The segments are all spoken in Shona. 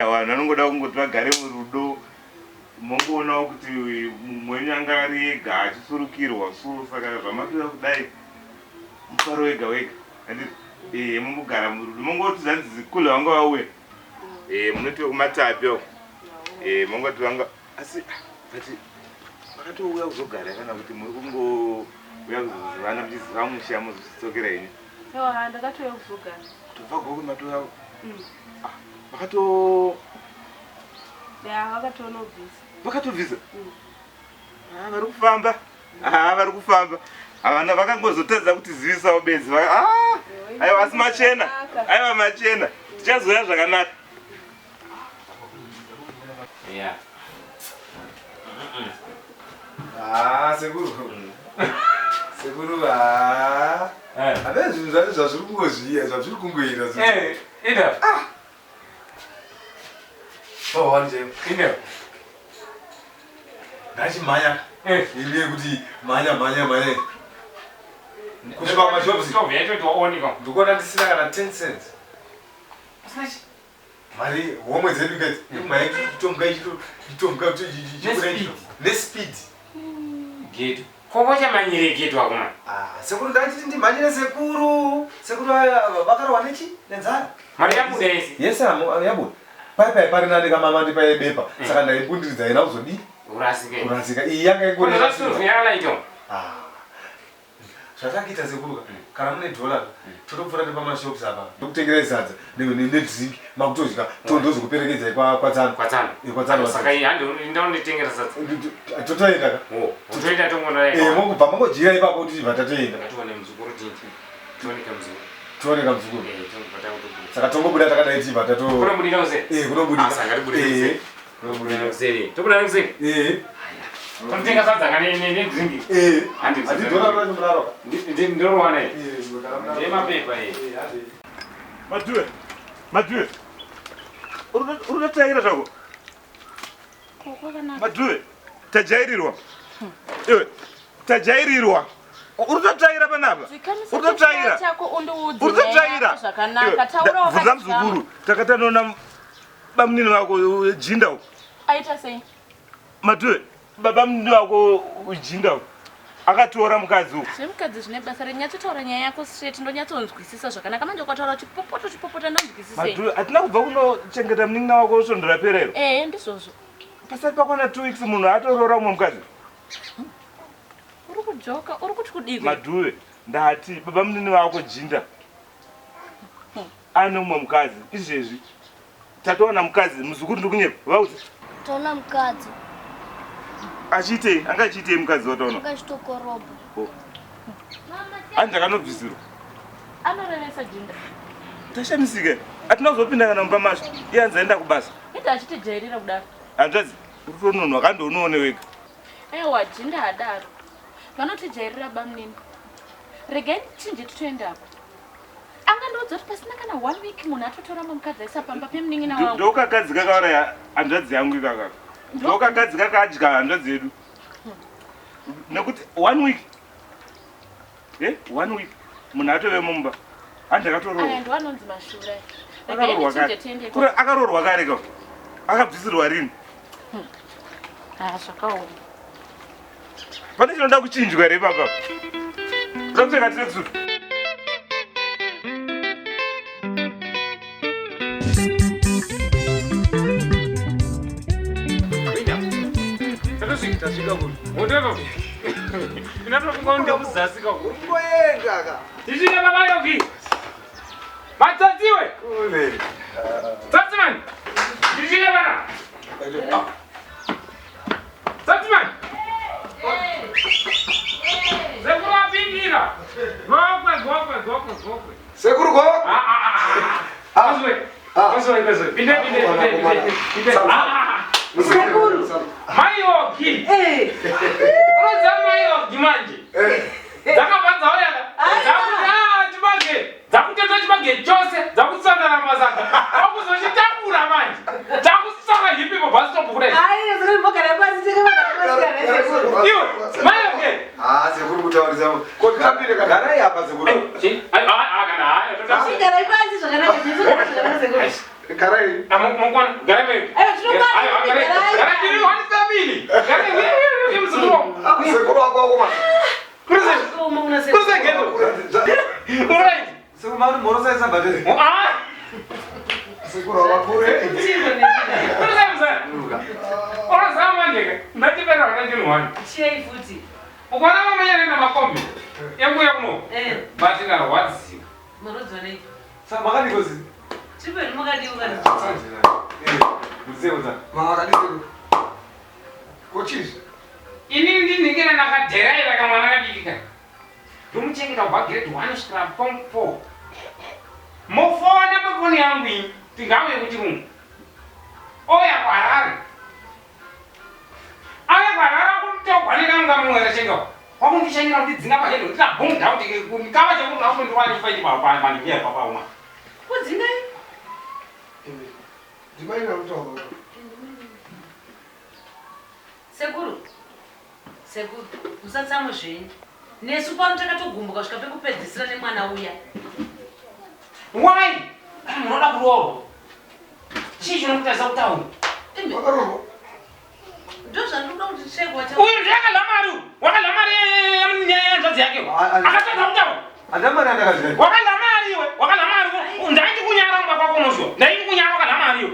Vanhu vanongoda kungoti vagare murudo. Mongoona kuti mumwe angari ega achisurukirwa saka zvamatoda kudai mufaro wega wega. Mungogara murudo. Mongoti zanzi kule vanga vauya. Munoti kumatapi. Mongoti vanga asi ati vakatouya kuzogara kana kuti muri kungouya kuzozivana muchiziva musha muzodzokera ini. Ndakatouya kuzogara. Kubva kumato yavo. Vakato vakatovhisa. Vari kufamba. Vari kufamba. Havana vakangozotadza kuti zivisawo bedzi. Aiwa asi machena. Aiwa machena. Tichazoya zvakanaka. Yeah. Sekuru. Sekuru Ane zvinhu zvati zvazviri kungoziya zvazviri kungoita. Ida. Oh, wanje. Ida. Ndachimhanya. Ine kuti mhanya. Kusvika mashopsi. Stop yeto tooneka. Ndikuona ndisina kana 10 cents. Asinachi. Mari homwe dzedu kati. Imhanya chitomka nespeed. Geto. Kokocha manyire geto akuna. Sekuru ndachiti ndimhanyire sekuru. Sekuru vakarwa nechi? Nenzara. Mari yamudesi. Yes, yabuda. Pai parinane kamama ndi pai bepa. Saka ndaibundiridza ina uzodi. Urasika. Iyi yanga ingori. Kuna zvinhu yana ito. Zvatakiita sekuru kana mune dollar totopfura nepamashopsi apa. Ndokutengera sadza nedrink makutodya tondozo kuperekedzai kwatsana. Saka iyi ndinonditengera sadza. Totoenda ka? Totoenda tongonoenda. Mongobva mongojira ipapo kuti vatatoenda. Ngatione muzukuru tinti. Tioneka muzukuru. Saka tongobuda takadai tipa tato. Kunobudira use? Kunobudira. Saka ndibudira. Kunobudira use. Tobudira use? Tontenga sadza ngane drink. Andidora rano mraro. Ndinowane. Mapepa Madue. Urutaira zvako. Madue. Tajairirwa. Tajairirwa. Urutaira panapa. Urutaira. Vunza mzukuru. Takatanona bamunini wako jinda uko. Aita sei? Madue. Baba munini wako ujinda uko. Akatora mukadzi uko. Zvemukadzi zvine basa renyatsotaura nyaya yako straight ndonyatsonzwisisa zvakanaka manje ukataura chipopota ndonzwisisei. Madue atina kubva kunochengeta munin'ina wako usondora perero. Ndizvozvo. Pasati pakwana 2 weeks munhu atorora umwe mukadzi. Uri kujoka, uri kuti kudii? Madue ndati baba munini wako jinda. Ano umwe mukadzi izvezvi. Tatoona mukadzi muzukuru ndikunyepa. Vauzi. Tona mukadzi. Achite, angachite mukadzi wataona. Angachitokoroba. Anja kanobvisirwa. Anorevesa jinda. Tashamisika. Atina kuzopinda kana mupamasho. Iye anzaenda kubasa. Ita achitijairira kudaro. Hanzvadzi, urutononwa kandounoone wega. Ewa jinda hadaro. Vanotijairira bamunini. Regai chinje titoendapo. Angandoudza kuti pasina kana 1 week munhu atotora mukadzi aisa pamba pemunin'ina wangu. Ndokakadzi kakauraya hanzvadzi yangu ikaka. Ndokakadzi kakadya hanzvadzi yedu. Nekuti 1 week. 1 week. Munhu atove mumba. Handakatororwa. Aya ndo anonzi mashura. Regai chinje tiende. Akarorwa kare ka. Akabvisirwa rini? Zvakaoma. Pane chinoda kuchinjwa here papa? Topfeka tracksuit. Tasvika kuti. Whatever. Inatofunga ndekuzasi kakuru. Ngoenga ka. Tichine mamayoki. Matsatsiwe. Ule. Tsatsiman. Tichine bana. Tsatsiman. Sekuru apindira. Gokwe. Sekuru go. Kazwe. Pinde. Sekuru. Mayoki. Unoza mayoki manje. Dzakabanza oyaka. Dzakuteta chibage chose. Dzakutsana mazaka. Wakuzochitabura manje. Dzakusaka hipi po bus stop kure. Iwo, mayoki. Sekuru kutauriza. Ko tapire kana yapa sekuru. Kana. Sigara ipasi zvakanaka. Karai. Mukwana. Garebe. Garebe one family. Garebe Sekuru. Sekuru ako man. Kurse geto. Alright. Sekuru mau Moza esa bade. Ah. Sekuru ako re. Kurse msa. Ora sama nje. Ndati bera kana jilwan. Chei futi. Ukwana mama yale na makombi. Yangu yakuno. Bati na wazi. Morozone. Sa magani kozi. Chipe magadi ugana. Mzee uza. Magani kozi. Coaches. Ini ndingena nakadhera ira kama nakadikika. Ndumuchengeta ubva grade 1 kusvika form 4. Mofona pafoni yangu iyi tingawe kuti munhu. Oya kwarari. Aya kwarara kutogwanira nga mumwe rechenga. Wakundishanyira kuti dzinga pachendo ndina boom down kuti kava chemunhu akuti wani fight pa mani ya papa uma. Kudzinga. Dimai na mtoto. Sekuru. Usatsamwe zvenyu. Nesu pano takatogumbuka kusvika pekupedzisira nemwana uya. Why? Munoda kuroorwa. Chii chinokutadzisa kutaura? Wakarorwa. Ndozvandoda kuti chekwa cha. Uyu ndakadla mari. Wakadla mari yanzvadzi yake. Akatadza kutaura. Andamari andakazira. Wakadla mari iwe. Wakadla mari. Ndaiti kunyara mumba kwako unozviwa. Ndaiti kunyara wakadla mari iwe.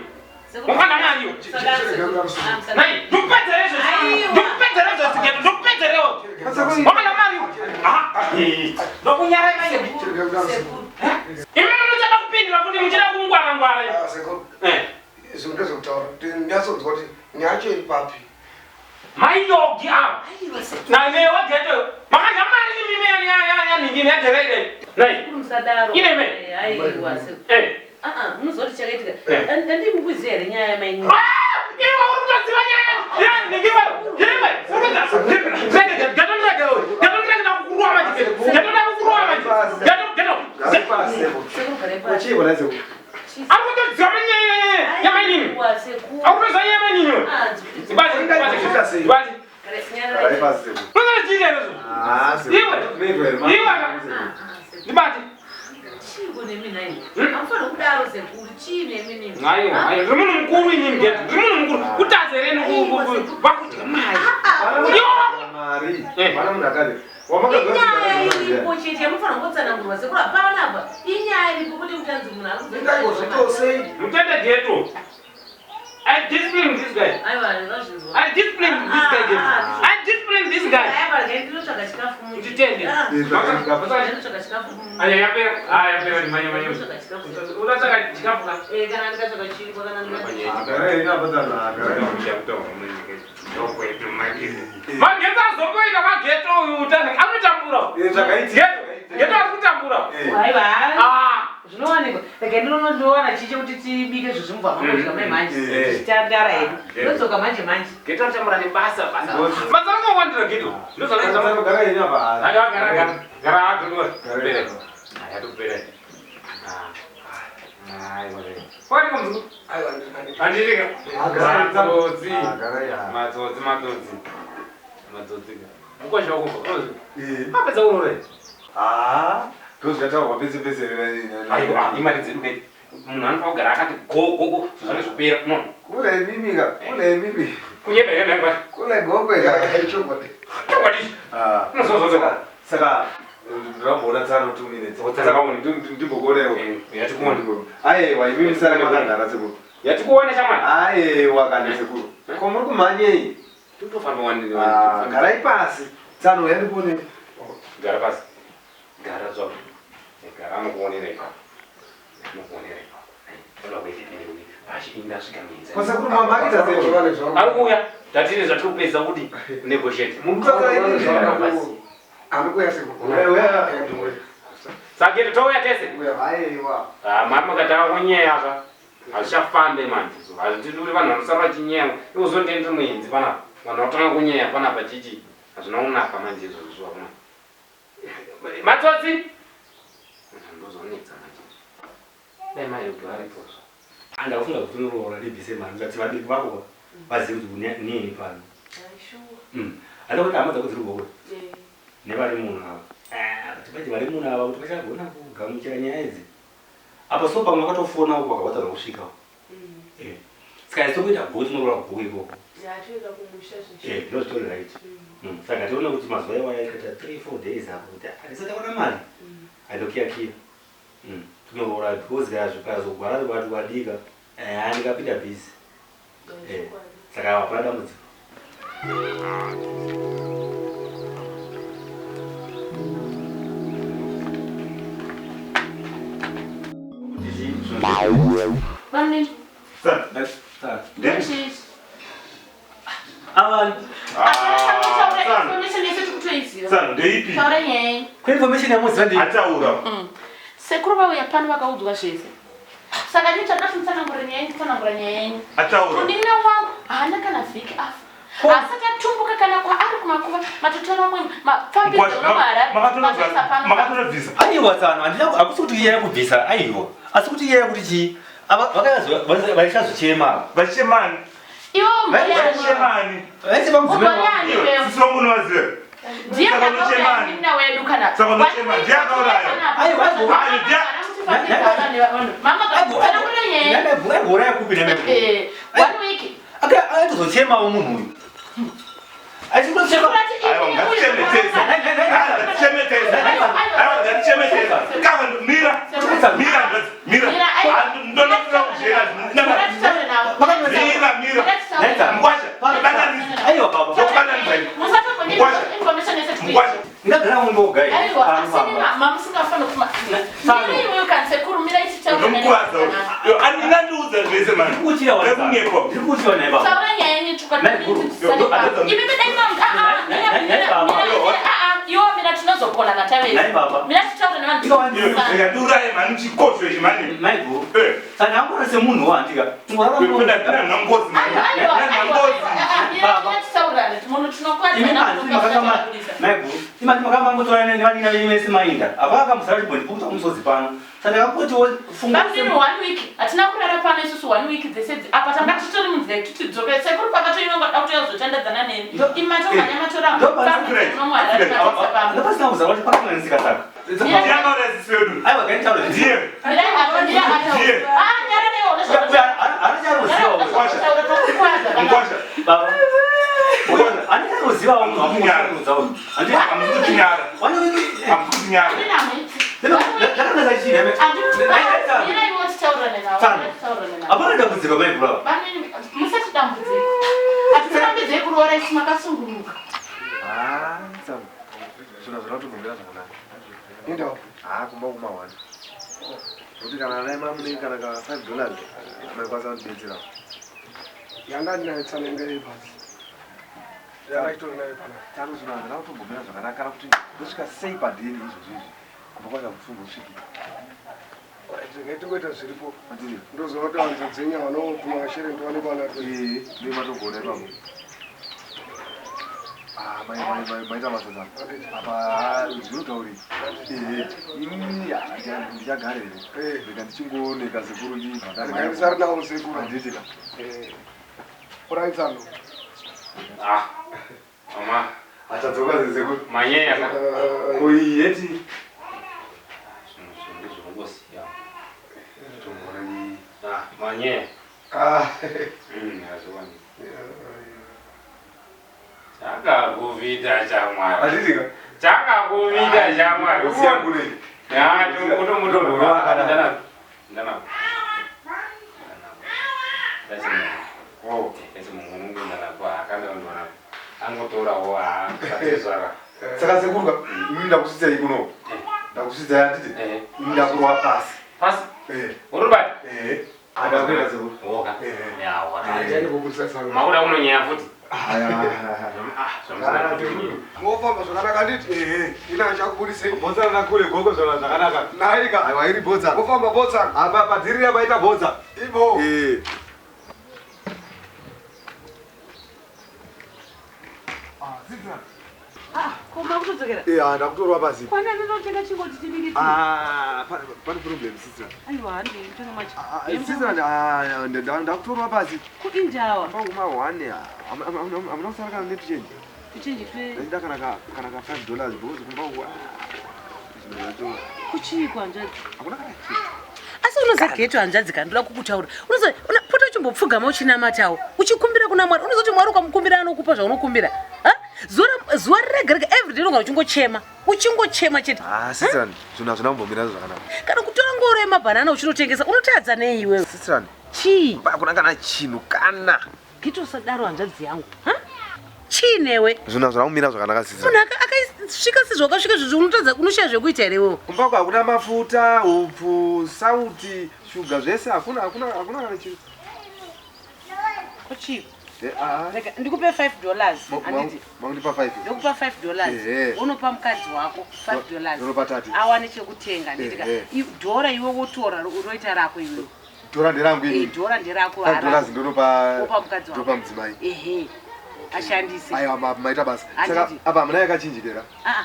Wakadla mari iwe. Nai, ndokupedzera izvozvo. Ndokupedzera izvozvo geto. Ndokupedzera iwe. Wakadla mari iwe. Ndokunyara iwe. Imi munochada kupindira kuti muchida kungwara-ngwara. Sekuru. Zvinhu ndezvekutaura. Ndinyatsonzwa kuti nyacho iri papi. Maiyogi ava. Nanewa geto. Makadla mari imimi yanhingi yadhereire. Nai. Ine me. Aiwa sekuru. Munozoti chakaitika. Andimukuzia here nyaya yamaini. Iwe unoziva nyaya yanhingi I discipline this guy. I discipline this guy. I discipline this guy. Zvinowanikwa saka ndinoona chiche kuti tibike zvozvimubva mamotika mai manje tichitandara hedu ndodzoka manje manje Geto tamura nebasa basa. Basa ngowandira geto. Ndozvanga Gara ine apa. gara bere. Aya tupere. Ai wale. Kwani komzu? Aiwa ndikani. Andika. Matsotsi. Gara ya. Matsotsi. Mukosha kumba. Apedza urore. Ndozvataurwa pese Aiwa, imari dzedu kai. Munhu anofanira kugara akati go zvozvane zvopera. Kule mimika, kule mimi. Kunyebera nangwa. Kule Gokwe kaichobode. Chokwadi. Nozozozaka. Saka ndamboona tsano 2 minutes. Saka ndimbokorewo. Yatikuona. Aiwa, imimi sara makagara sekuru. Yatikuona chamwana. Aiwa kana sekuru. Ko muri kumhanyei? Totofamba wandira. Garai pasi. Tsano yandipone. Gara pasi. Gara zvapo. Gara anokuonera ipapo. Anokuonera ipapo. Toda kuitipinde kuti pashi indasvika midzi. Kwasekuru mamakita sekuru. Ari kuuya. Tatine zvatirikupedza kuti negotiate. Mukutsaka ini. Amekuya sekuru. Wewe. Saka geto touya tese. Aiwa. Mari makataka kunyeya aka. Hazvichafambe manje. Hazvitidi kuti vanhu vanosara vachinyeya. Iwo zondiendera muenzi panapa. Vanhu vakutanga kunyeya panapa chichi. Hazvina kunaka manje izvozvo zvamwana. Matsotsi. Ndozonetsa manje. Dai mai yogaripozo. Andakufunga kuti unoroora libvise mari ngati vadiki vako vazive kuti nini pano. Andakuti hama dzako dziri kuona nevari munhu ava kuti paiti vari munhu ava kuti vachagona kugamuchira nyaya idzi apa so pamwe wakatofona uko wakavadzana kusvikawo Saka sokuita bhoti unorora bhuku ikoko. Yatoenda kumusha zvichi. Ndiro story right. Saka tiona kuti mazuva iwayo yaita 3-4 days apo kuti handisataona mari. Aitokiyakiya. Tunorora because zvakazogwara vatu vadika handikapinda bhizi. Saka hapana dambudziko. Bamni. Sir. Information ya Moza ataura. Sekuru vauya pano vakaudzwa zvese. Saka ndichatafumtsanangura nyaya yenyu. Ataura. Munini wangu haana kana vhiki afa. Asati atumbuka kana kwaari kumakuva matotoro amwe mafambidzo unomara. Makatonobvisa. Aiwa tsano hakusi kuti iye yakubvisa aiwa. Asi kuti iye yakuti chii? Vachazochema. Vachemani. Iwo Vachemani. Vaisi vamuzimela. Sisongo nozive. Ndiye akauraya mimna wedu kana. Saka nochema ndiye akauraya. Aiwa aiwa. Mama kana kuna yeye. Nane bora yakupi neme. 1 week. Aka aitozochema umunhu uyu. Achinochema. Aiwa ngatichemetesa. Ngatichemetesa. Aiwa ngatichemetesa. Kama mira. Mira. Ndonofuna kujera. Mira. Ngwasha. Aiwa baba. Ngwasha. Information yese. Ngwasha. Ndagara munhu ogai. Aiwa asini mama singafana kuma. Mira iwe kansekuru mira ichitaura. Ndokwaza. Yo andingandiudza zvese man. Kuchira wasa. Nekunyepo. Ndikuchiwa naye baba. Taura nyaya yenyu iwo mina tinozopona natavezi. Mina titaura nevanhu. Nduraye mani chikoshwe chimani. Maigo. Saka angora semunhu wandika. Tingorara munhu. Ndina ngozi mani. Maigo. Imati makamba mutoana nevanina vemese mainda. Avaka musarachibhondi pukuta musozi pano. Saka yakoti funga. Basi 1 week. Atina kurara pano isusu 1 week dzese. Apa tanga titori munzai tutidzoke. Sekuru pakati inonga kutozotandadzana neni. Imato kanya matora. Ndapasina kuzara kuti pakanganisika saka. Ndiyangaura ziswedu. Aiwa ganitaura. Ndiye. Ngwasha. Baba. Andinoziva munhu wamunyara. Andikunyara. Amkunyara. Ndakanasa chii neme. Apana dambudziko maibro. Musati dambudziko. Atisambidzei kuroora isi makasunguruka. Zvona zvinotogombera zvakanaka. Indo. Kumba kumawani. Kuti kana naye mamunenge kana ka $5 maikwanisa kundibetsera. Yanga ndinatsanengere basi. Yarakitori naye pana. Tano zvona zvinotogombera zvakanaka kana kuti ndosvika sei padeni izvozvi. Kubva kufunga usviki. Tingoita zviripo. Ndozoti vanhu dzenya vanopima mashere ndovanekwa nato. Ndiye matogona ipapo. Maita masazana. Apa zvinotauri. Ndichagare here. Ndika ndichingooneka Sekuru ndibva. Ndisari nawo Sekuru. Handitika. Uraitsano. Mama. Achadzoka Sekuru. Manyaya ka. Yeti. Manyaya. Azwani. Chakakuvita chamwari. Handitika. Chakakuvita chamwari. Usiyakule. Ya, mutombo. Ndana. Ese mungu ndana kwa akanda ndona. Angotora wo akatezara. Saka Sekuru ndakusitsa ikuno. Ndakusitsa yatiti. Ndakurwa pasi. Pasi? Urubati? Adakwenda Sekuru. Oka. Ya, wana. Ajani kubusa sana. Maula unonyaya futi. Mofamba zvakanaka nditi ina achakubudisei Moza nakule gogo zvona zvakanaka. naika Aiwa iri bhodza. mofamba botsa Apa padhirira baita bhodza. ibo Koma kutodzokera. Ndakutorwa pasi. Kwana ndinotenga chingoti chibiri. Pane problem sister. Aiwa ndi mtenga macho. Sister ndakutorwa pasi. Kudi njawa. Panguma 1 amuna kusara kana net change. Kuchinji kwe. Ndida kana ka $5 because kumba Kuchikwa nje. akuna kana. Asi unoza geto hanzadzi kandoda kukutaura. Unopota wambopfugama uchinamatawo uchikumbira kuna Mwari unozoti Mwari ukamukumbira anokupa zvaunokumbira zuva rega rega everyday unga uchingochema chete sisterani zvona mumbomira zvakanaka kana kutora ngoro yemabhanana uchinotengesa unotadza nei iwewe sisterani chii kuna kana chinhu kana kitosadaro hanzvadzi yangu chii newe zvona zvaumira zvakanaka sisterani munhu akasvika sezvakasvika zvizvi unotadza unoshaya zvekuita here iwewe kumba uko hakuna mafuta upfu sauti shuga zvese hakuna kana chinhu kochii ndikupe $5 anditi mangundipa 5 ndikupa $5 unopa mukadzi wako $5 unopa tati awane chekutenga nditika dhora iwe wotora unoita rako iwe dhora nderangu ini dhora nderako $5 ndonopa mukadzi wako ndopa mudzimai ashandise aiwa maita basa saka apa hamuna yakachinjikira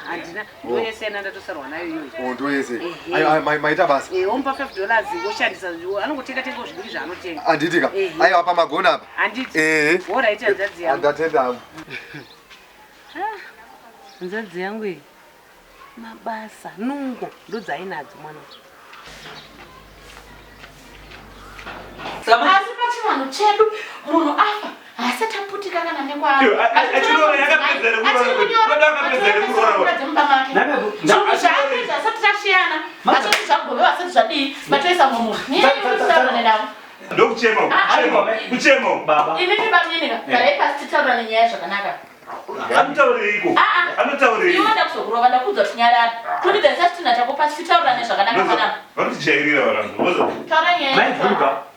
handina ndoyese ena ndatosarwa nayo iyoyo ndoyese aiwa maita basa omupa $5 woshandisa anongotenga tenga zviviri zvaanotenga handitika aiwa pamagona apa handiti bhora ita nzadzi yangu ndatenda hangu nzadzi yangu iyi mabasa nungo ndodzainadzo mwana asi pachivanhu chedu munhu afa asati aputika kana nekwaasati tashiyana asati zvagovewa asati zvadii matoisa mumuaaaaa ndokuchema baba inini bamyenika garai pasi titaura nenyaya zvakanaka anotaureiikoanotauriiwanda kuzokurova ndakudza tinyarara kuti dasasitina chako pasi titaura nezvakanaka panapa vanotijayirira varangu taura nyaya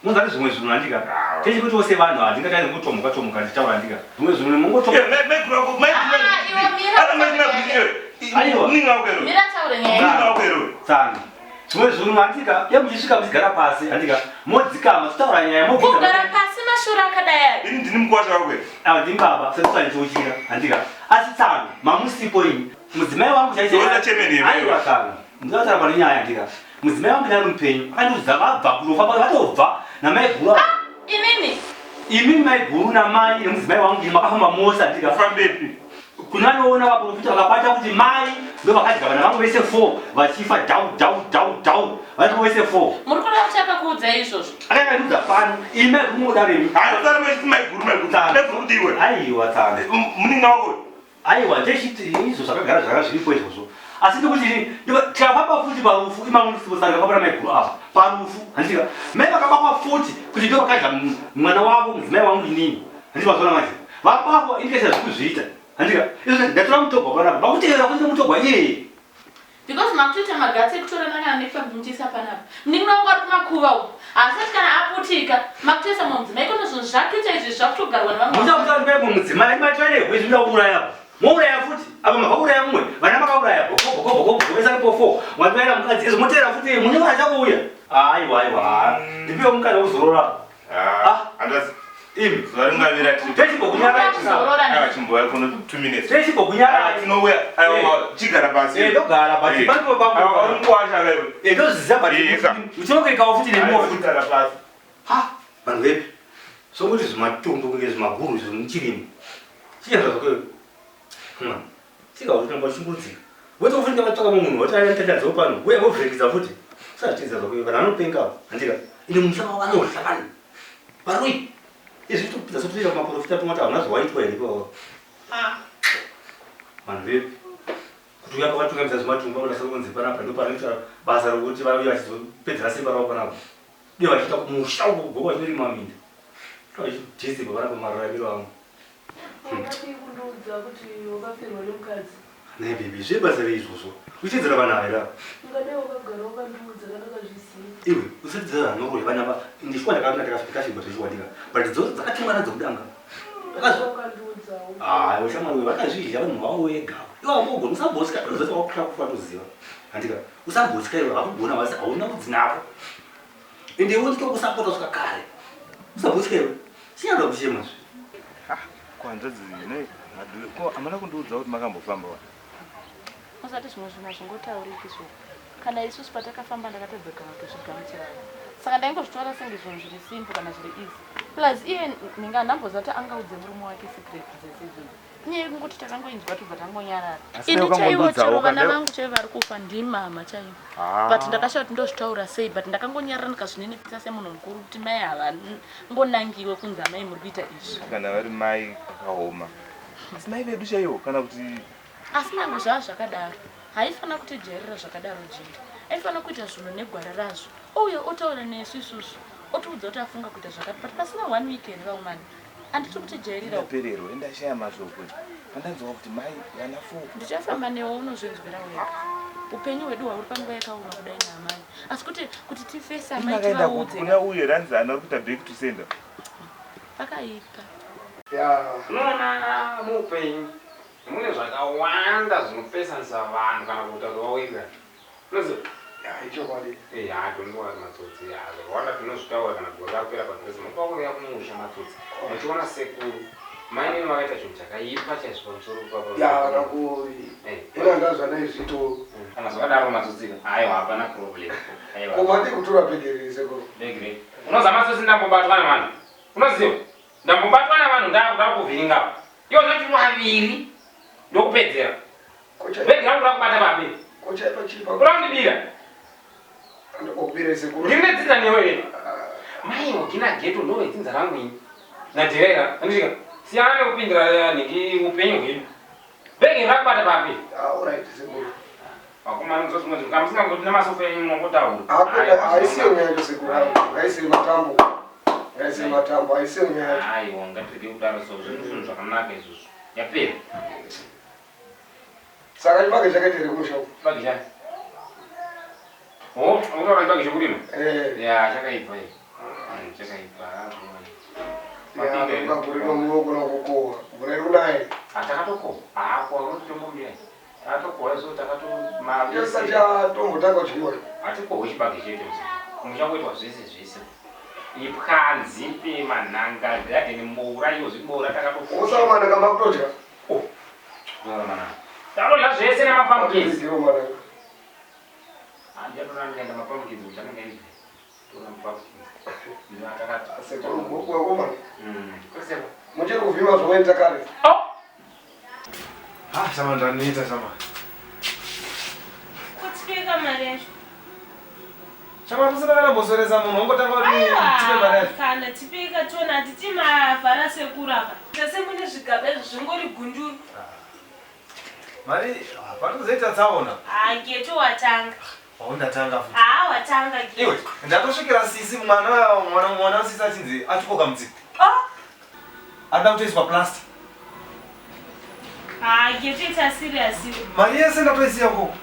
mungati zvimwe zvinhu handika techikuti wose vanhu handingatani kutomuka nditaura handika zvimwe zvinhu mungotomira taure nyaya tsana zvimwe zvinhu handika yemuchisvika muchigara pasi handika modzikama titaura nyaya kugara pasi mashura akadai ini ndini mukwasha wakwe ndini baba sekusandichouchira handika asi tsana mamusipo ini mudzimai wangu chaiaiwa tsana ndinotaura nenyaya handika mudzimai wangu nari mupenyu akandiudza vabva kunofa vatobva namai guru inini imi mai guru namai nemudzimai wangu makafamba mosa ndikafambepi kunanoona vaprofita vakabata kuti mai ndo vakadya vana vangu vese 4 vachifa dhau vanhu vese 4 muri kuda kuti akakuudza izvozvo akakandiudza pano imi mai guru mudaremi aiwa tsana muninga wako aiwa ndechiti izvo zvakagara zvaka zviripo izvozvo asi ndikuti tikafamba futi parufu imamunisibosanga kapana maiguru apa parufu handika mai vakabakwa futi kuti ndo vakadya mwana wavo mudzimai wangu inini handivazona mati vabakwa indikaisa zvekuzviita handika izvo ndatora mutogwa panapa vakutevera kuite mutogwa iyeye because makutoita magatsi ekutora nakana nekufabvumutisa panapa ndinongo ari kumakuva uko asati kana aputika makutoisa mudzimai kono zvinhu zvakutoita izvi zvakutogarwa nevamwe mudzimai matoiregwe zvinoda kuuraya mouraya futi apa makauraya mumwe vana makauraya bokobokobokobesaripo 4 watoera mukadzi izvo moteera futi munyora chakouya aiwa ndipiwo mukadzi wekuzorora imi zvaringavira chigara pasi ndogara ndoziza uchinokuikawo futi nemuofutara pasi vanhu vepi sokuti zvimatombo kunge zvimaguru zvimuchirimo chienda zvakweyo sikautinamba uchingudzika wotofunika vatsvaka munhu wataatendadzawo pano uye wovhirekidza futi usazvitiedza zvakweyo vanhu vanopengawo handika ine musama vanohlakani varoi izvi topidza sotoira kumaprofita tomati havana zvawaitwa here ipawo vanhu vepi kuti uya kwavatungamidza zvimatumba unasa kunzi panapa ndo panoita basa rokuti vauya vachizopedzera simba ravo panapa uye vachiita kumusha ugogo vachirima minda vachidhisipa panapa mararamiro avo ne bebi zvebasa reizvozvo uchitedzera vana vaira iwe usatidzera vanoroya vanava ndishwa ndakaona takafika zvechiwadika but dzodzo dzakatumana dzokudanga ushamwariwe vakazvizha vanhu vavo wega iwe ambogona usambosika zoti wakuhla kufa toziva handika usambosika iwe vakugona vasi hauna kudzinavo ende wotitokusapota svika kare usambosika iwe chinyarwa kuchema zve kwanzadzi hamana kundiudza kuti makambofamba wa usati zvimwe zvinhu hazvingotauriki zvo kana isusu patakafamba ndakatobveka kutozvigamuchira saka ndaingozvitora senge zvinhu zviri simple kana zviri easy plus iye ninga ndambozati angaudze murume wake secret dzese izvozvo Nye ngoti takangoinzwa tubva tangonyarara. Asi Ini chaiwo wakangondudzawo chero vana kandeva- vangu chaivo vari kufa ndimama chaivo. Ah. But ndakashaya kuti ndozvitaura sei, but ndakangonyarara ndikazvininipisa semunhu mukuru kuti mai hava ngonangiwe kunzi amai muri kuita izvi. Kana vari mai kakaoma. Asi mai vedu chaiwo kana kuti Asi nange zvava zvakadaro haifanira kutijairira zvakadaro Jiri. Aifanira kuita zvinhu negwara razvo uye otaura nesu isusu otiudza kuti afunga kuita zvakati, but pasina 1 week here vaumani handiti kutijairirawo. ndapererwa endashaya mashoko. Pandanzwa kuti mai vana 4. Ndichafamba newe unozvinzwira wega. Upenyu hwedu hwauri panguva yakaoma kudai naamai. Asi kuti tifese amai Ndakaenda tivaudze kuna uye ranzi ana kuita back to sender. pakaipa. Nona mupenyu. Mune zvakawanda zvinopesanisa vanhu kana kutaura wega. Unoziva? Ichokwadi. Hatondiwa matsotsi. Zvakawanda tinozvitaura kana gore rapera padresi. Mupakuya kumusha matsotsi. Muchiona sekuru. Mai nini vakaita chinhu chakaipa chaizvo pamusoro Nakuri. Ina ndazva naizvito. Kana zvakadaro matsotsika. Aiwa hapana problem. Koma ndikutora pegeri sekuru. Begre. Unoziva matsotsi ndambobatwa navanhu. Unoziva? Ndambobatwa navanhu ndakuda kuvhiringa. Iwo noti vaviri ndokupedzera. Bhegi rangu rakubata papi. Kochaipa chipa. Urandibira. Ndokubira sekuru. Ndinedzidza newe. Mai wogina geto ndowedzinza rangu ini. Nadirera. Andisvika. Siyana nekupindira nhingi upenyu hwedu. Bhegi rakubata papi. Alright sekuru. Vakomana nzozimwe kana musingangoti namasofa enyu munongotaura. Haisiyo nyaya yacho sekuru. Haisiyo matambo. Haisiyo matambo. Haisiyo nyaya yacho. Aiwa ngatirege kudaro so zvinhu zvakanaka izvozvo. Yapera. Saka chibage chakaita here kumushauri. Chibage chani? Oh, unotaura chibage chokurima? Ya, chakaibva iyo. Chakaibva. Ukagurima muoko nakukohwa. Mvura iri kunaye. Takatokohwa. Kwa unotombomira. Takatokohwa so takato Yesa chatombotanga kudyiwa. Hatikohwe chibage chedu. Muchangoitwa zvese. Ipwanzi pemanhanga gadheni mboura iyo zviboura takatokohwa. Usamana kama kutodya. Oh. Mana. Tarodya zvese nemapumpkins. Handiyatona ndikaenda mapumpkins uchanenge izvi. Tona mapumpkins. Ndakatakati. Sekuru Gokwe komana. Kweseko. Muchiri kuvhima zvomwe takare. Oh. Sama ndaniita sama. Kutipika mari yacho. Chama kusina kana mbosoresa munhu ongotanga kuti tipe mari yacho. Kana tipika tona hatiti mavhara sekuru apa. Sese mune zvigaba izvi zvingori gunduru. Mari panozoita tsaona. Geto watanga. Ndatanga futi. Watanga geto. Iwe ndatosvikira sisi mwana sisi achinzi atikoka mutsika. Ada kutoiswa plastic. Geto ita serious. Mari yese ndatoisiya ukoko.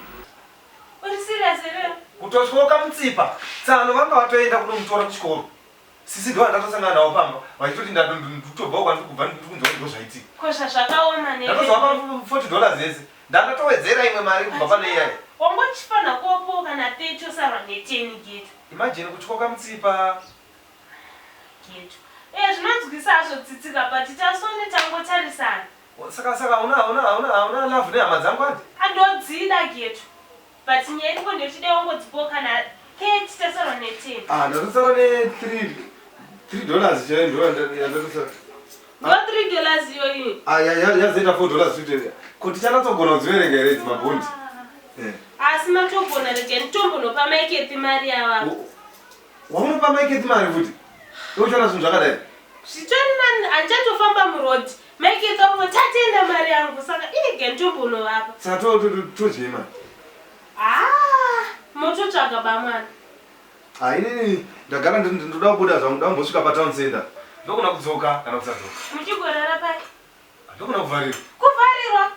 Uri serious here? Kutotyoka mutsipa. Tsano vanga vatoenda kunomutora kuchikoro. Sisi ndo ndatosangana nawo pamba. Vachitoti ndakutobva kwandiri kubva ndikunzwa kuti zvaitika. Kosha zvakaoma nene. Ndakazova $40 yese. Ndatowedzera imwe mari kubva pane iyayi. Wangochifana kopo kana 30 osarwa ne10 geto. Imagine kutyoka mutsipa. Geto. Zvinonzwisa hazvo tsitsika but tasone tangotarisana. Saka una love nehama dzangu ati? Andodzida geto. But nyaya ingo ndochida wangodzipo kana 30 tasarwa ne10. Ndatosara ne $3 chaiyo ndoyandatosara. Ndo $3 iyo iyi. Yazoita $4 kuti chanatsogona kudziverenga here idzi mabhondi. Asi matogona rege nditombonopa maiketi mari yavavo. Wamunopa maiketi mari futi? Uchiona zvinhu zvakadai? Zvitori nani handichatofamba murodhi. Maiketi avo tatenda mari yangu saka inege nditombonovapa. Saka todyei mari? Mototsvaga bamwana. Inini ndagara ndoda kubuda zvangu ndambosvika patown center. Ndokuna kudzoka kana kusadzoka. Muchigorara pai? Ndokuna kuvharirwa. Kuvharirwa?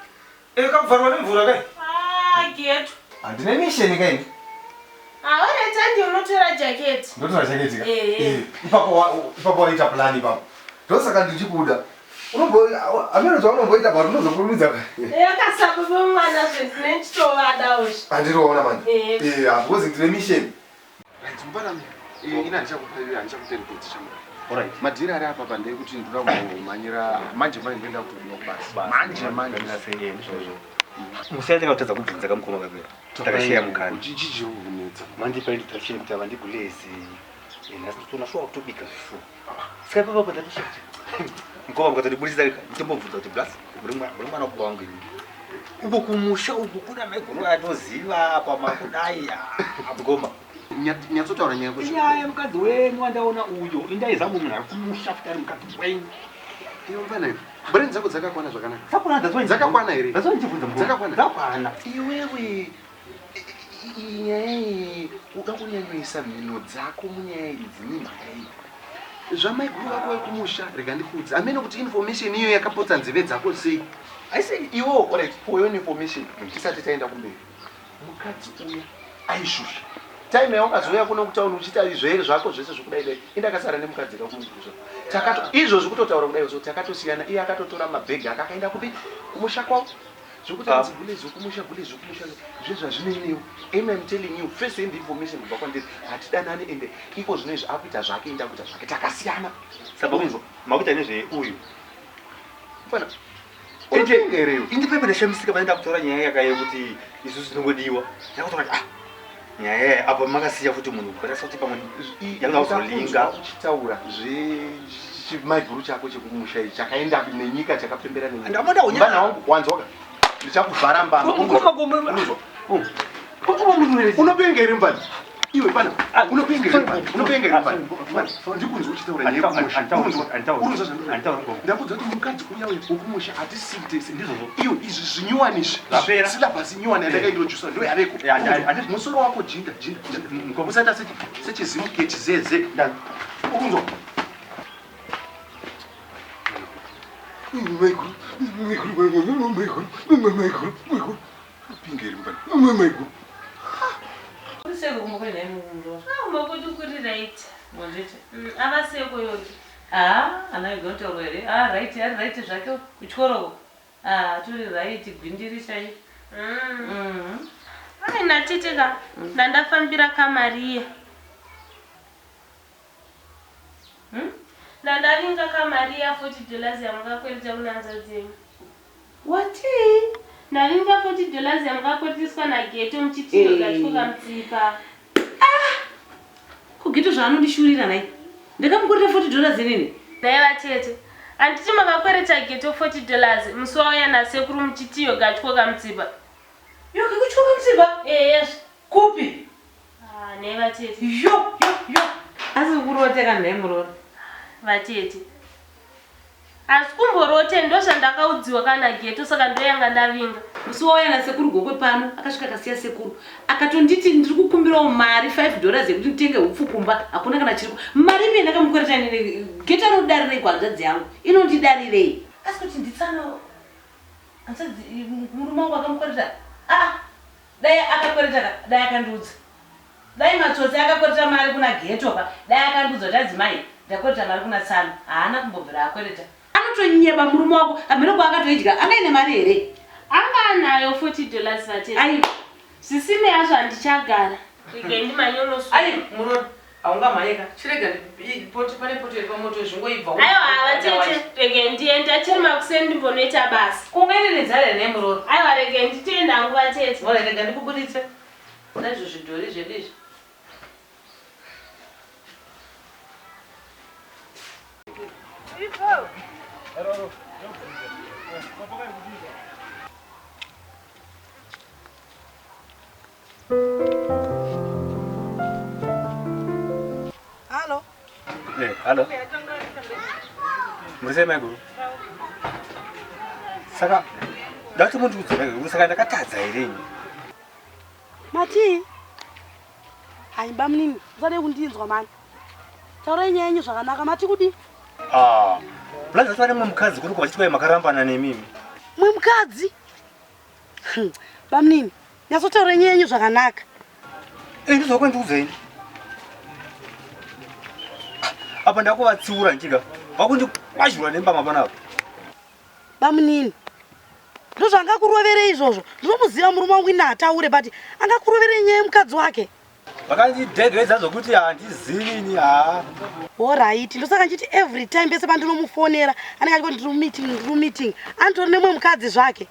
Kakuvharwa nemvura kai? Geto. Handine misheni kaini. Alright, handi unotora jaketi. Ndotora jaketi ka? Ipapo waita plani ipapo. Ndosaka ndichikuda. Ameno zvaunongoita bari unozokurumidza kai? Yakasaba vomwana zvendine ndichitovadawo. Handinoona manje. Because ndine misheni. Mbanami, ina ndichakutereketi shamura. Alright. Madhira ari apa pandei kuti ndoda kumanyira manje ndoenda kutodiwa kubasa. Manje ndinafenge izvozvo. Musiyana kutadza kubvunza kamukoma kakwe. Takashiya mukani. Chichi unetsa. Manje paidi tashiya kuti ava ndigulezi. Nhasi tona shuwa kutobika zvifu. Saka papa ndatosheka. Mukoma mukatodibudisa nditombobvunza kuti blasi. muri mwana wangu uko kumusha uko kuna maiguru atoziva pamakudai abgoma nyatsotaura nyaya kuti nyaya mukadzi wenyu wandaona uyo indaizamu munhu ari kumusha futari mukadzi wenyu iyo mfana iwe brain dzako dzakakwana zvakanaka dzakakwana here dzakakwana iwewe nyaya uda kunyanyisa mhino dzako munyaya idzi nemhaka iyi zvamaiguru vako vekumusha rega ndikuudza amene kuti information iyo yakapotsa nzeve dzako sei aisi iwo alright for your information tisati taenda kumberi mukadzi uya aishusha time yaungazoya kuno kutaura uchita izvere zvako zvese zvokudai indakasara nemukadzi kakumukuza takato izvo zvikutotaura kudai so takatosiyana iye akatotora mabhegi akaenda kupi kumusha kwavo zvokutanzi gulezo kumusha zvezva zvineinewo I'm telling you first hand information kubva kwandiri hatidanani ende iko zvino izvi akuita zvake enda kuita zvake takasiyana sababu makuita nezve uyu fana indipepe ndashamisika paenda kutora nyaya yakaye kuti isusu tinongodiwa ndakutoka nyaya apa makasiya futi munhu ukarasa kuti pamwe yangazolinga uchitaura zvechimaiguru chako chekumusha ichi chakaenda nenyika chakapembera nenyika wangu wanzwaka ndichakuvhara mbama unopenga iri mbani iwe pana unopenga ndikunzwa uchitaura nyaya yekumusha ndakudza kuti mukadzi uya wekumusha hatisitese ndizvozvo iwe izvi zvinyuwanizvi silabhasi nyuwani yandakaindojusa ndo yareko musoro wako jinda usaita sechizimuketi zeze ukunzwa right zvake kuchoroko turi right gwindirisha aina titika ndandafambira kamariya ndandavinga kamariya $40 yamungakwereta kunanza dzenyu wati ndavinga $40 yamungakweretiswa nageto muchitiyo gachikoka mutsipa kugeto zvaanondishurira nai ndakamukorera $40 inini daiva tete handiti makakwereta geto $40 musi wauya nasekuru muchitiyo gachikoka mutsipa yoke kuchikoka mutsipa yes kupi naiva tete yo asi kuroteka nhaimuroro vatete asi kumborote ndo zvandakaudziwa kana geto saka ndoyanga ndavinga musi wauya nasekuru Gokwe pano akasvika akasiya sekuru akatonditi ndiri kukumbirawo mari $5 yekuti nditenge hupfukumba hakuna kana chiripo mari ipi ndakamukoreta nini geto anodarirei kuhanzvadzi yangu inondidarirei asi kuti nditsano hanzvadzi murume wangu akamukoreta dai akakwereta dai akandiudza dai matsotsi akakwereta mari kuna geto pa dai akandiudza kuti adzimai ndakwereta mari kuna Tsano haana kumbobvira akwereta anotonyeba murume wako amene kwa akatoidya angaine mari here anga anayo $40 vatete ai zvisine yazvo handichagara igai ndimanyonosu ai muroro haungamhanyika chirega pane poto iri pamoto zvingoibva aiwa vatete regai ndienda chiri makuseni ndimbonoita basa kungaenenedzare ne muroro aiwa regai nditoenda hangu vatete ora rega ndikubuditse naizvo zvidhori zvedu izvi Halo. Halo. Murise maiguru. Saka ndati muntu kudzora saka ndakatadza here Mati. Haimba munini, uzade kundinzwa mani. Taura nyaya yenyu zvakanaka mati kudi? Plaza tsare mukadzi kuri kwachitwa makarambana nemimi. Mwe mukadzi? Bamunini, nyasotaura nyaya yenyu zvakanaka. Ndizokwendiudza ini. Apa ndakuvatsiura nchiga. Vakundikwazhura nembama panapa. Bamunini. Ndozvo angakurovere izvozvo. Ndinomuziva murume wangu ina ataure but angakurovere nyaya yemukadzi wake. Vakandidhegedza zvokuti handizivini Alright, ndosaka nchiti every time pese pandinomufonera anenge achiti ndiri meeting. Antori nemwe mukadzi zvake.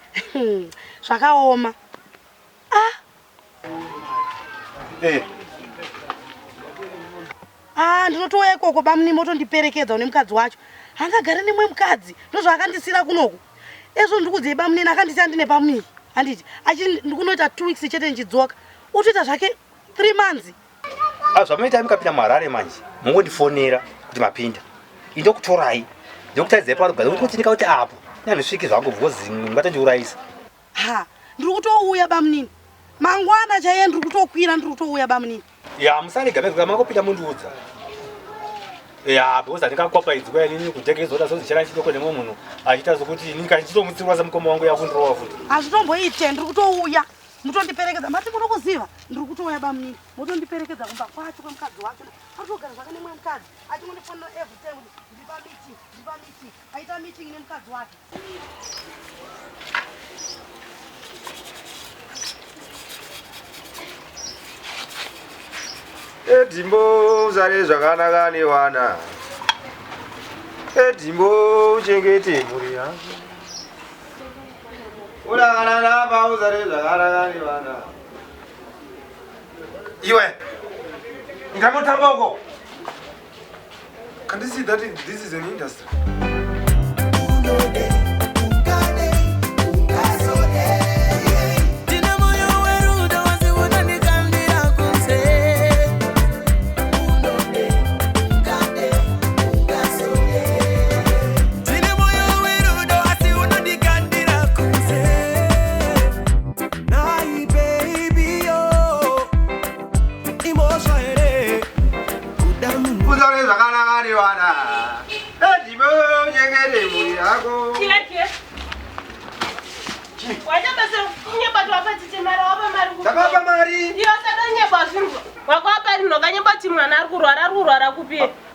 Zvakaoma. Ndinotouya ikoko bamunini motondiperekedza une mukadzi wacho. Hangagare nemwe mukadzi. Ndozvo akandisira kunoku. Ezvo ndikudziye bamunini akanditi andine pamuni. Handiti ndikunoita 2 weeks chete nchidzoka. Utoita zvake 3 months. Zvamaita mukapinda muHarare manje. Mungondifonera kuti mapinda. Indokutorai. Ndokutadzai pano kuti ndikauti apo. Ndandisviki zvangu bvozi ngatondiurayisa. Ha, ndiri kutouya bamunini. Mangwana chaiye ndiri kutokwira ndiri kutouya bamunini. Ya musarega mezvo makopinda mundiudza. Ya because ndingakopa idzwa inini kutekezota sozichera chidoko nemwe munhu achita sokuti inini kanchitomutsirwa samukoma wangu yakundirowa futi. Hazvitomboite ndiri kutouya. Mutondiperekedza mati munokuziva ndiri kutouya bamunini. Mutondiperekedza kumba kwacho kwemukadzi wacho. Atogara zvake nemwe mukadzi. Achimundifonera every time ndipa meeting. Aita meeting nemukadzi wake. Edimbo uzare zvakanaka nevana. Edimbo uchengete mhuri yako. Urakana napa uzare zvakanaka nevana. Iwe. Ngamotamba uko. Can you see that this is an industry?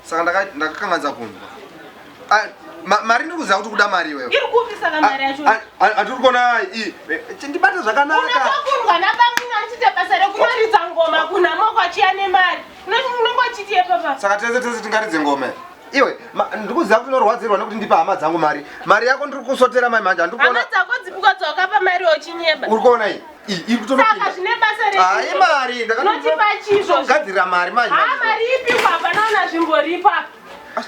Saka ndakakanganza kunzwa. Mari ndikuziva kuti kuda mari wewe. Iri kupi saka mari yacho? Andiri kuona ndibata zvakanaka. Unakakundwa nabamuna achite basa rekumaridza ngoma kuna moko achiyane mari. Unongochitiye papa. Saka tese tingaridze ngoma. Iwe ndikuziva kuti unorwadzirwa nekuti ndipa hama dzangu mari. Mari yako ndiri kusotera mai manje andikuona. Hama dzako dzipuka dzakapa mari ochinyeba. Uri kuona iyi? Iri kutopinda. Saka zvine basa rekuti. Hai mari Notipa chizvo. Gadzira mari manje. Ha mari ipi kwapa naona zvimboripa.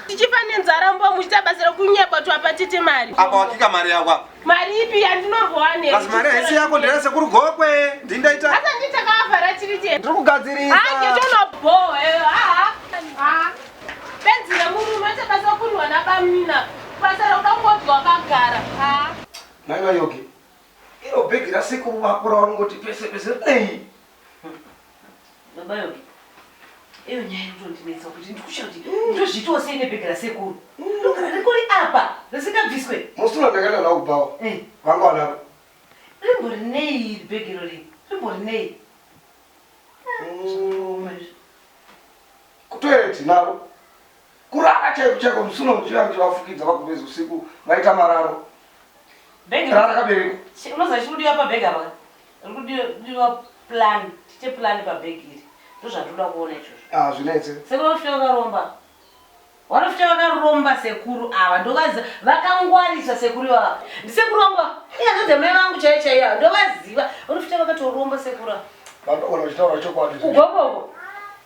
Tichifa nenzara mbo muchita basa rekunyeba twapatete mari. Apa wakika mari yako? Mari ipi yandinombowane. Kasi mari haisi yako ndera Sekuru Gokwe. Ndindaita. Asa nditakavhara chiri chete. Ndiri kugadzirisa. Ngetonobho. Benzira murume tabasa kundwa nabamina. Basa rokangodzwa wakagara. Naiwa yogi. Iro bhegi raSekuru wakura wanongoti pese. Baba yogi. Iyo nyaya inondinetsa kuti ndikusha kuti ndozvitowa sei nebhegi raSekuru. Ndogara rikuri apa risingabviswe. Musura ndakaenda nawo kubawa. Vangwana. Rimbori nei bhegi rori. Rimbori nei. Kutoereti naro. Kurara chaiko musuno muchivangu chivafukidza vakubeza usiku vaita mararo. Bhegi rara kabereko. Unoziva chikudiwa pabhegi apa? Rikudiwa plan. Tiche plan pabhegi iri. Ndozvatoda kuona izvozvo. Zvinetse. Sekuru vanofita vakaromba. Vanofita vakaromba Sekuru ava. Ndovaziva vakangwarisa Sekuru ivava. Ndisekuru vangu iye mai vangu chaiya. Ndovaziva vanofita vakatoromba Sekuru ava. Vandogona kuchitaura chokwadi.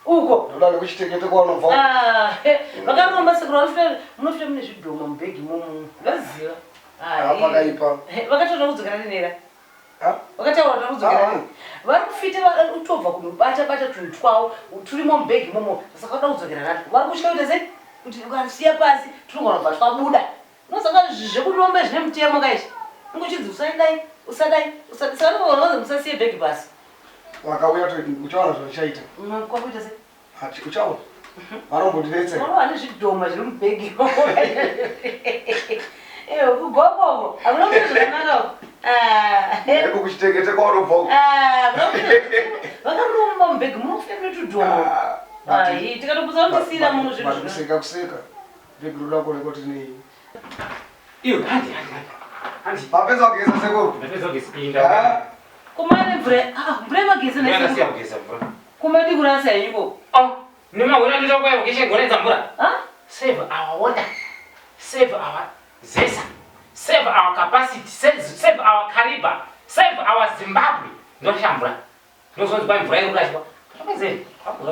Uko. Ndoda nekuchitekete kwaunobva. Vakaromba Sekuru munofita mune zvidhoma mubhegi imomo. Vaziva. Pakaipa. Vakatoda kudzokera rinera. Vakataura kuti kudzokera rinera. Vari kufita utobva kunobata tunhu twawo turimo mubhegi imomo. Saka vada kudzokera nato. Vari kutya kuita sei? Kuti ukasiya pasi tunogona kubva twabuda. Unosaka zvekuromba zvine mutemo kaizvi. Ungochidzi usadai. Saka ndokuona musasiye bhegi pasi. Vakauya uchaona zvauchaita. Kwakuita sei? Uchaona. Vanombondinetsa. Vane zvidhoma zviri mubhegi imomo. Kugokoko. Hamuna kuti zvakanaka. Eko kuchitekete kwaunobva. Vakaromba mubhegi munofita mune tudhoma. Tikatopudza kundisira munhu zvinhu kuseka. Bhegi roda kuoneka kuti nei. Iyo, handi. Mapedza kugeza Sekuru. Mapedza kugeza. Kumane mvura yemagezi Ndasiya kugeza mvura. Kumadi kurasa yenyuko. Nimawona nditokwaya kugeza gonedza mvura. Save our water. Save our zesa. Save our capacity. Save our Kariba. Save our Zimbabwe. Ndoshambura. Ndozonzi kwa mvura irikashwa.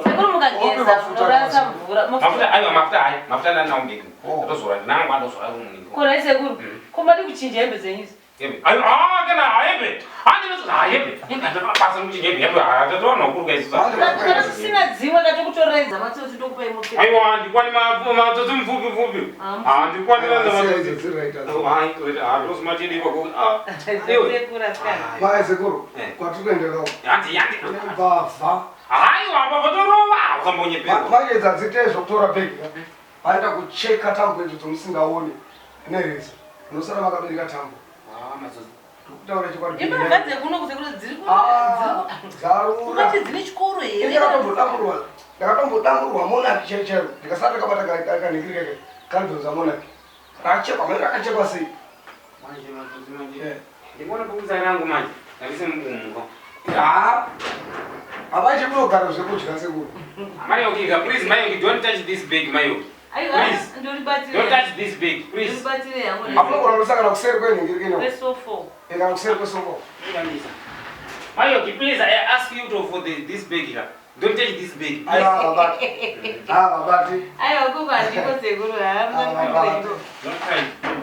Sekuru mukageza munorasa mvura. Mafuta ndanawo mbeki. Ndozora nangu ndozora rumuni. Kora Sekuru. Kumadi kuchinja hembe dzenyuzi. Ayo kana haebe. Andi no haebe. Pasa kuti ngebe haebe atatoona ukuruka isu. Kana sina dziwa kati kutoreza matsotsi ndokupa imoke. Ayo andi kwani matsotsi mfupi. Andi kwani nda matsotsi. Hayi kuita hapo smart ndi kwa. Sekura skana. Vai Sekuru. Kwatukuenderawo. Andi. Bava. Hayi wapa vatorova ukambonye pe. Maedza dzitezo kutora bhegi. Aenda kucheka tambo idzo musingaoni. Nereza. Unosara vakabereka tambo. Matsotsi. Kutaura chikwadi. Imabvadze kuno kusekura dziri kuno. Zarura. Ukati dzine chikoro here. Ndakatombodamburwa monaki chaichairo. Ndikasati kabata kanikirike kandonza monaki. Rachekwa manje rakachekwa sei? Manje. Ndibona kukuza rangu manje. Ndabise mungo. Abache munogara zvekudya Sekuru. Mayoki, please, Mayoki, don't touch this bag, Mayoki. Please, don't touch this bag, please. Apana unasaka na kuseri kwenu ngirikeni. Kwesofo. Ina kuseri kwesofo. Mayoki, please, I ask you to for this bag here. Don't touch this bag. Babati. Ayo kuba ndiko Sekuru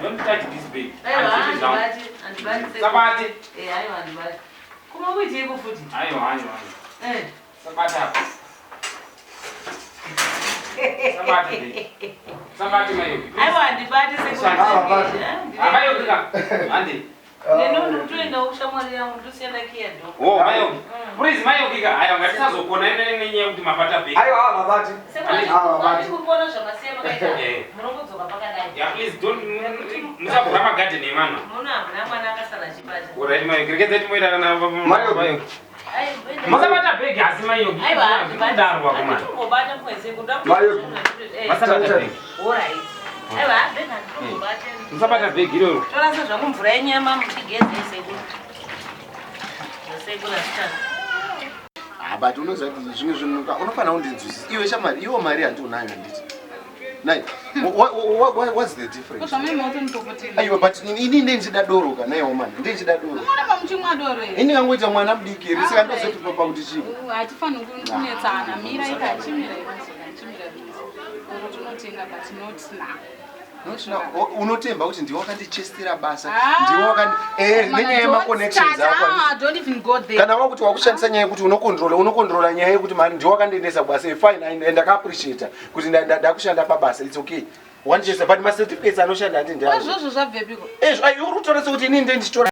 Don't touch this bag. andibati. Sabati. Ayo andibati. Kuma kuiti kufuti. Ayo. Sabata. Sabati Mayoki. Ayo andibati Sekuru. Mayoki ka. Andi. Neno ndotoenda ushamwari yangu ndosienda kiedo. Oh, Mayoki. Please, Mayoki ka. Ayo ngatizazokona nenye kuti mapata bag. Ayo babati. Sekuru kuona zvamasema kaita. Murongodzoka pakadai. Yeah, please don't musabura magarden emana. Muna mwana akasala chipata. Alright, Mayoki. Rekeza timoita na Mayoki. Masabata bag asi Mayoki. Ayo ndarwa kuma. Tungobata mwese kuda. Mayoki. Masabata bag. Alright. Ayo bega tungobata. Musabata bag iroro. Tora so zvangu mvura yenyama mutigeze Sekuru. Sekuru asitana. But unoza kuti zvimwe zvinhu unofana undinzwisisa. Iwe shamari, iwo mari handinayo nditi. Nai. What's the difference? Kushamai moto ndopotela. Aiwa but ini ndinchida doro kana iwo man. Ndinchida doro. Unoona pamuchimwa doro here. Ini kangoita mwana mudiki risika ndozoti papa kuti chii. Hatifani kunetsana mira ikachimira ikachimira doro tunotenga but not now. Unotemba kuti ndiwo wakandichestera basa. Ndiwo wakandi nenyaya yemaconnection ako. Don't even go there. Kana wakuti wakushandisa nyaya yekuti unokontrola nyaya yekuti mari ndiwo wakandiendesa basa. Fine, and ndakaappreciate kuti ndakushanda pabasa. It's okay. One just but my certificates anoshanda ndindi. Zvozvo zvabvepiko? Uri kutoresa kuti ini ndichitora